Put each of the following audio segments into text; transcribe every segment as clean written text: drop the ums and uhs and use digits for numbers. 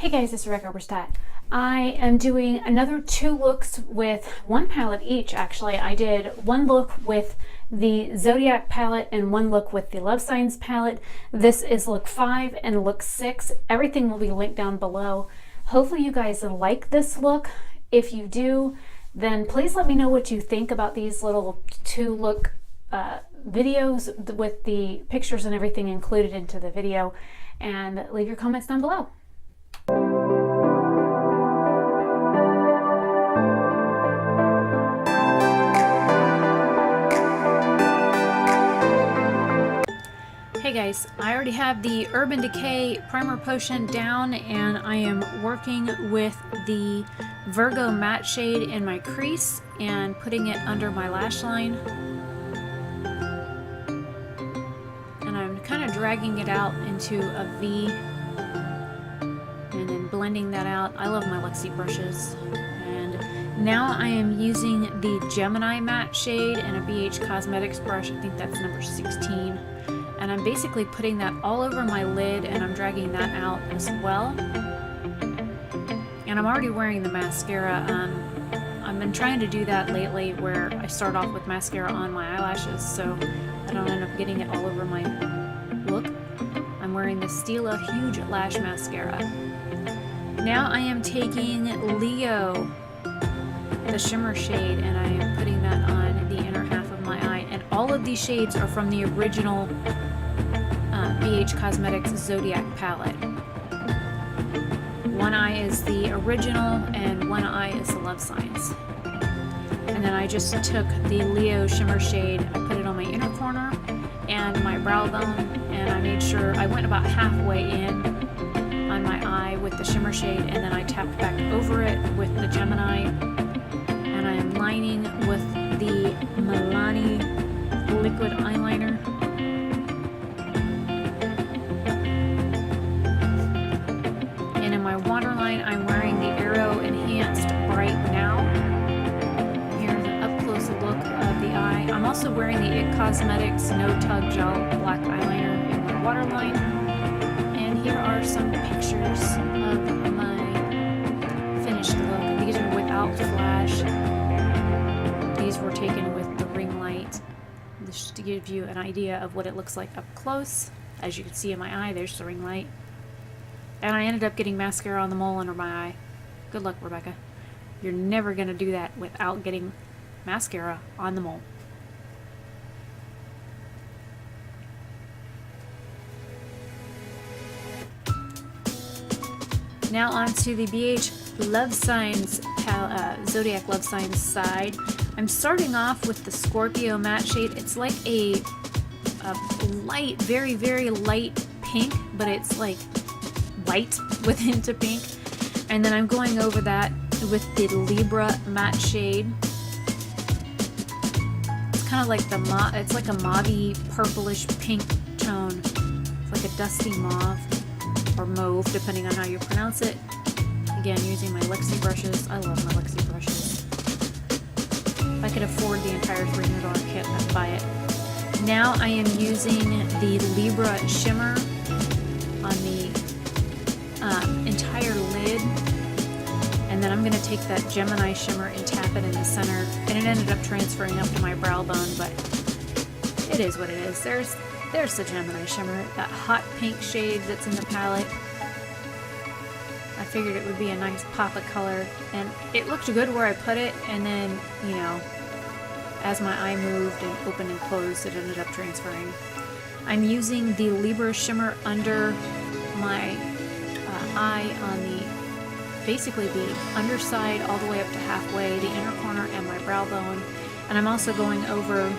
Hey guys, it's Rebecca Oberstadt. I am doing another 2 looks with 1 palette each. Actually, I did 1 look with the Zodiac palette and 1 look with the Love Signs palette. This is look 5 and look 6. Everything will be linked down below. Hopefully you guys like this look. If you do, then please let me know what you think about these little 2 look videos with the pictures and everything included into the video, and leave your comments down below. Hey guys, I already have the Urban Decay Primer Potion down, and I am working with the Virgo Matte shade in my crease and putting it under my lash line. And I'm kind of dragging it out into a V and then blending that out. I love my Luxie brushes. And now I am using the Gemini Matte shade and a BH Cosmetics brush. I think that's number 16. And I'm basically putting that all over my lid, and I'm dragging that out as well. And I'm already wearing the mascara. I've been trying to do that lately where I start off with mascara on my eyelashes so I don't end up getting it all over my look. I'm wearing the Stila Huge Lash Mascara. Now I am taking Leo, the shimmer shade, and I am putting that on the inner half of my eye. And all of these shades are from the original BH Cosmetics Zodiac palette. One eye is the original and one eye is the Love Signs. And then I just took the Leo Shimmer shade, I put it on my inner corner and my brow bone, and I made sure I went about halfway in on my eye with the shimmer shade, and then I tapped back over it with the Gemini, and I am lining with the Milani liquid eyeliner. And in my waterline, I'm wearing the Aero Enhanced Bright Now. Here's an up-close look of the eye. I'm also wearing the IT Cosmetics No Tug Gel Black Eyeliner in my waterline. And here are some pictures of my finished look. These are without flash. These were taken with the ring light, just to give you an idea of what it looks like up close. As you can see in my eye, there's the ring light. And I ended up getting mascara on the mole under my eye. Good luck, Rebecca. You're never going to do that without getting mascara on the mole. Now on to the BH Love Signs, Zodiac Love Signs side. I'm starting off with the Scorpio matte shade. It's like a light, very, very light pink, but it's like white with a hint of pink. And then I'm going over that with the Libra matte shade. It's kind of like it's like a mauve-y, purplish pink tone. It's like a dusty mauve or mauve, depending on how you pronounce it. Again, using my Luxie brushes. I love my Luxie brushes. If I could afford the entire $300 kit, I'd buy it. Now I am using the Libra Shimmer on the entire lid, and then I'm going to take that Gemini Shimmer and tap it in the center, and it ended up transferring up to my brow bone, but it is what it is. There's the Gemini Shimmer, that hot pink shade that's in the palette. I figured it would be a nice pop of color, and it looked good where I put it, and then, you know, as my eye moved and opened and closed, it ended up transferring. I'm using the Libra Shimmer under my eye on basically the underside all the way up to halfway, the inner corner, and my brow bone. And I'm also going over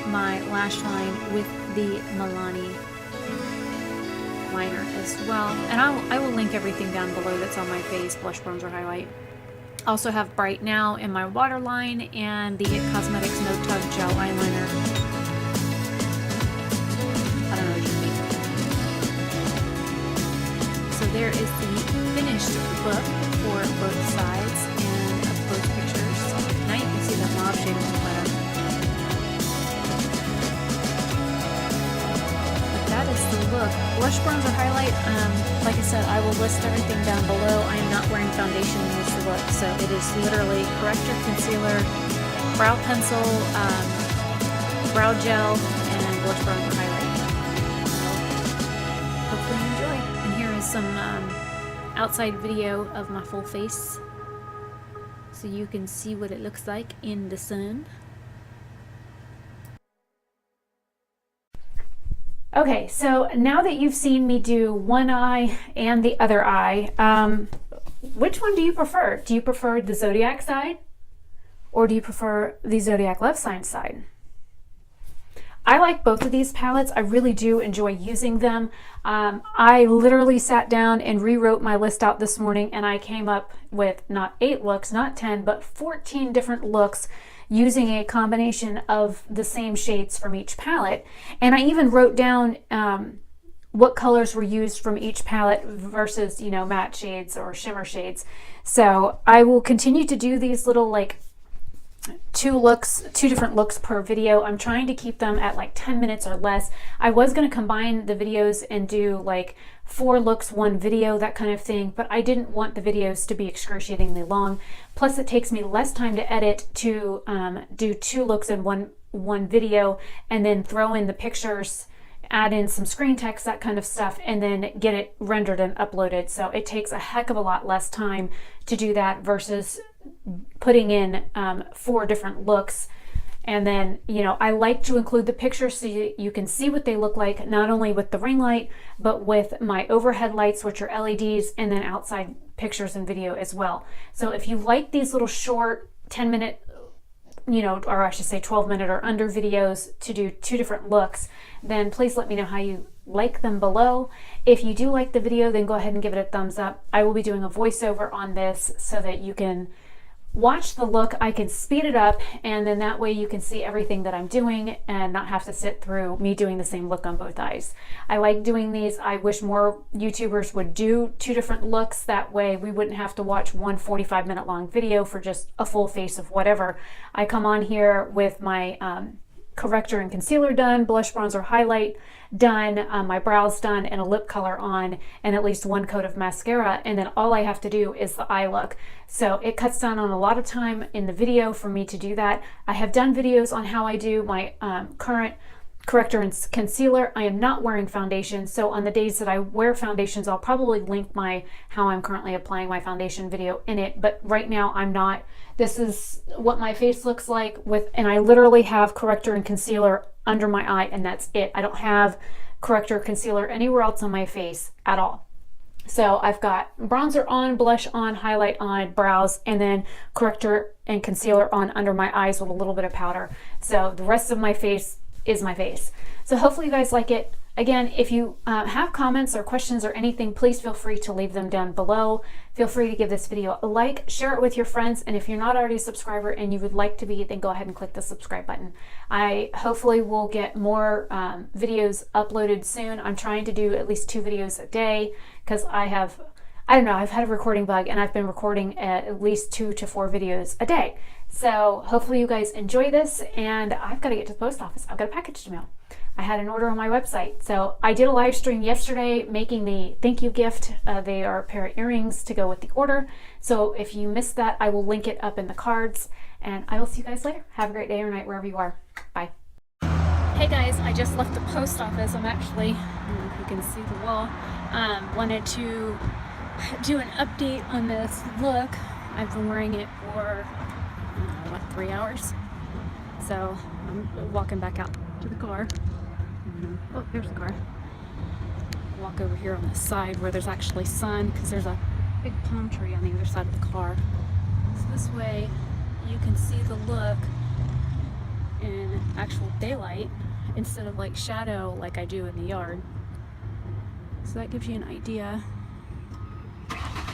my lash line with the Milani liner as well. And I will link everything down below that's on my face, blush, bronzer, highlight. Also have Bright Now in my waterline and the IT Cosmetics No Tug Gel Eyeliner. I don't know what you mean. So there is the finished look for both sides and of both pictures. Now you can see the mauve shade a little better. But that is the look. Blush, bronzer, highlight. Like I said, I will list everything down below. I am not wearing foundation in this look, so it is literally corrector, concealer, brow pencil, brow gel, and blush, bronzer, highlight. So hopefully you enjoy. And here is some outside video of my full face, so you can see what it looks like in the sun. Okay, so now that you've seen me do one eye and the other eye, which one do you prefer? Do you prefer the Zodiac side, or do you prefer the Zodiac Love Signs side? I like both of these palettes. I really do enjoy using them. I literally sat down and rewrote my list out this morning, and I came up with not 8 looks, not 10, but 14 different looks using a combination of the same shades from each palette. And I even wrote down what colors were used from each palette versus, you know, matte shades or shimmer shades. So I will continue to do these little like two different looks per video. I'm trying to keep them at like 10 minutes or less. I was going to combine the videos and do like 4 looks, 1 video, that kind of thing, but I didn't want the videos to be excruciatingly long. Plus it takes me less time to edit to do 2 looks in one video, and then throw in the pictures, add in some screen text, that kind of stuff, and then get it rendered and uploaded. So it takes a heck of a lot less time to do that versus putting in 4 different looks. And then, you know, I like to include the pictures so you can see what they look like, not only with the ring light, but with my overhead lights, which are LEDs, and then outside pictures and video as well. So if you like these little short 10-minute, you know, or I should say 12-minute or under videos to do 2 different looks, then please let me know how you like them below. If you do like the video, then go ahead and give it a thumbs up. I will be doing a voiceover on this so that you can watch the look. I can speed it up, and then that way you can see everything that I'm doing and not have to sit through me doing the same look on both eyes. I like doing these. I wish more YouTubers would do 2 different looks. That way we wouldn't have to watch one 45-minute long video for just a full face of whatever. I come on here with my corrector and concealer done, blush, bronzer, highlight done, my brows done, and a lip color on, and at least 1 coat of mascara, and then all I have to do is the eye look. So it cuts down on a lot of time in the video for me to do that. I have done videos on how I do my current corrector and concealer. I am not wearing foundation, so on the days that I wear foundations, I'll probably link my how I'm currently applying my foundation video in it, but right now I'm not. This is what my face looks like and I literally have corrector and concealer under my eye, and that's it. I don't have corrector or concealer anywhere else on my face at all. So I've got bronzer on, blush on, highlight on, brows, and then corrector and concealer on under my eyes with a little bit of powder. So the rest of my face is my face. So hopefully you guys like it. Again, if you have comments or questions or anything, please feel free to leave them down below. Feel free to give this video a like, share it with your friends, and if you're not already a subscriber and you would like to be, then go ahead and click the subscribe button. I hopefully will get more videos uploaded soon. I'm trying to do at least 2 videos a day because I don't know, I've had a recording bug, and I've been recording at least 2 to 4 videos a day. So hopefully you guys enjoy this, and I've got to get to the post office. I've got a package to mail. I had an order on my website. So I did a live stream yesterday making the thank you gift. They are a pair of earrings to go with the order. So if you missed that, I will link it up in the cards, and I will see you guys later. Have a great day or night wherever you are. Bye. Hey guys, I just left the post office. I'm actually, I don't know if you can see the wall, wanted to do an update on this look. I've been wearing it for, what, 3 hours? So I'm walking back out to the car. Oh, there's the car. Walk over here on the side where there's actually sun, because there's a big palm tree on the other side of the car. So this way you can see the look in actual daylight instead of like shadow like I do in the yard. So that gives you an idea.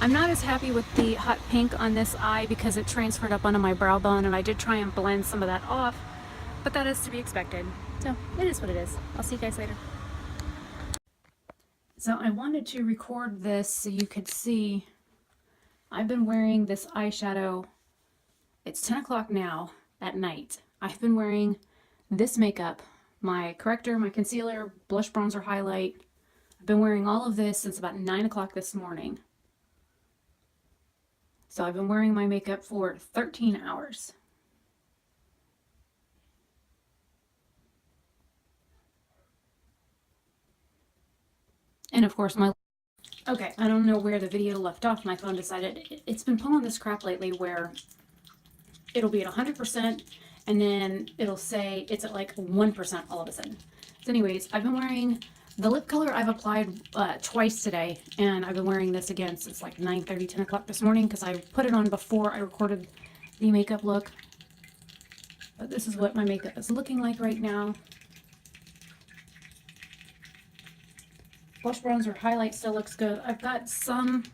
I'm not as happy with the hot pink on this eye because it transferred up onto my brow bone, and I did try and blend some of that off, but that is to be expected. So it is what it is. I'll see you guys later. So I wanted to record this so you could see I've been wearing this eyeshadow. It's 10 o'clock now at night. I've been wearing this makeup my corrector, my concealer, blush, bronzer, highlight. I've been wearing all of this since about 9 o'clock this morning. So I've been wearing my makeup for 13 hours. And of course okay, I don't know where the video left off. My phone decided it's been pulling this crap lately where it'll be at 100% and then it'll say it's at like 1% all of a sudden. So anyways, I've been wearing the lip color I've applied twice today, and I've been wearing this again since like 9:30, 10 o'clock this morning because I put it on before I recorded the makeup look. But this is what my makeup is looking like right now. Blush, bronzer, highlight still looks good. I've got some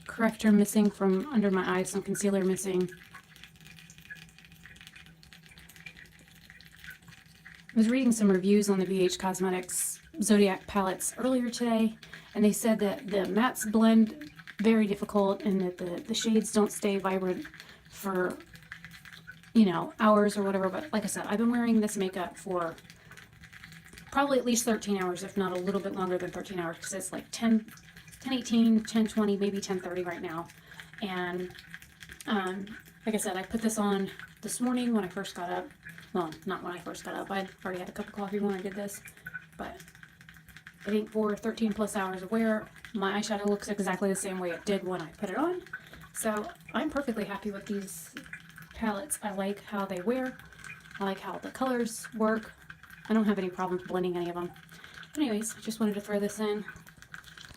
corrector missing from under my eyes, some concealer missing. I was reading some reviews on the BH Cosmetics Zodiac palettes earlier today, and they said that the mattes blend very difficult and that the shades don't stay vibrant for, you know, hours or whatever. But like I said, I've been wearing this makeup for probably at least 13 hours, if not a little bit longer than 13 hours, because it's like 10:18, 10:20, maybe 10:30 right now. And like I said, I put this on this morning when I first got up. Well, not when I first got up. I'd already had a cup of coffee when I did this. But I think for 13 plus hours of wear, my eyeshadow looks exactly the same way it did when I put it on. So I'm perfectly happy with these palettes. I like how they wear. I like how the colors work. I don't have any problems blending any of them. Anyways, I just wanted to throw this in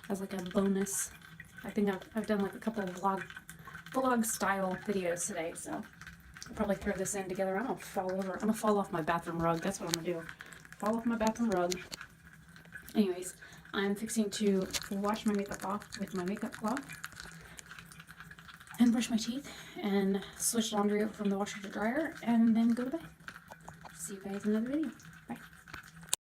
as like a bonus. I think I've done like a couple of vlog style videos today, so I'll probably throw this in together. I'm gonna fall over. I'm gonna fall off my bathroom rug. That's what I'm gonna do. Fall off my bathroom rug. Anyways, I'm fixing to wash my makeup off with my makeup cloth and brush my teeth and switch laundry over from the washer to dryer and then go to bed. See you guys in another video.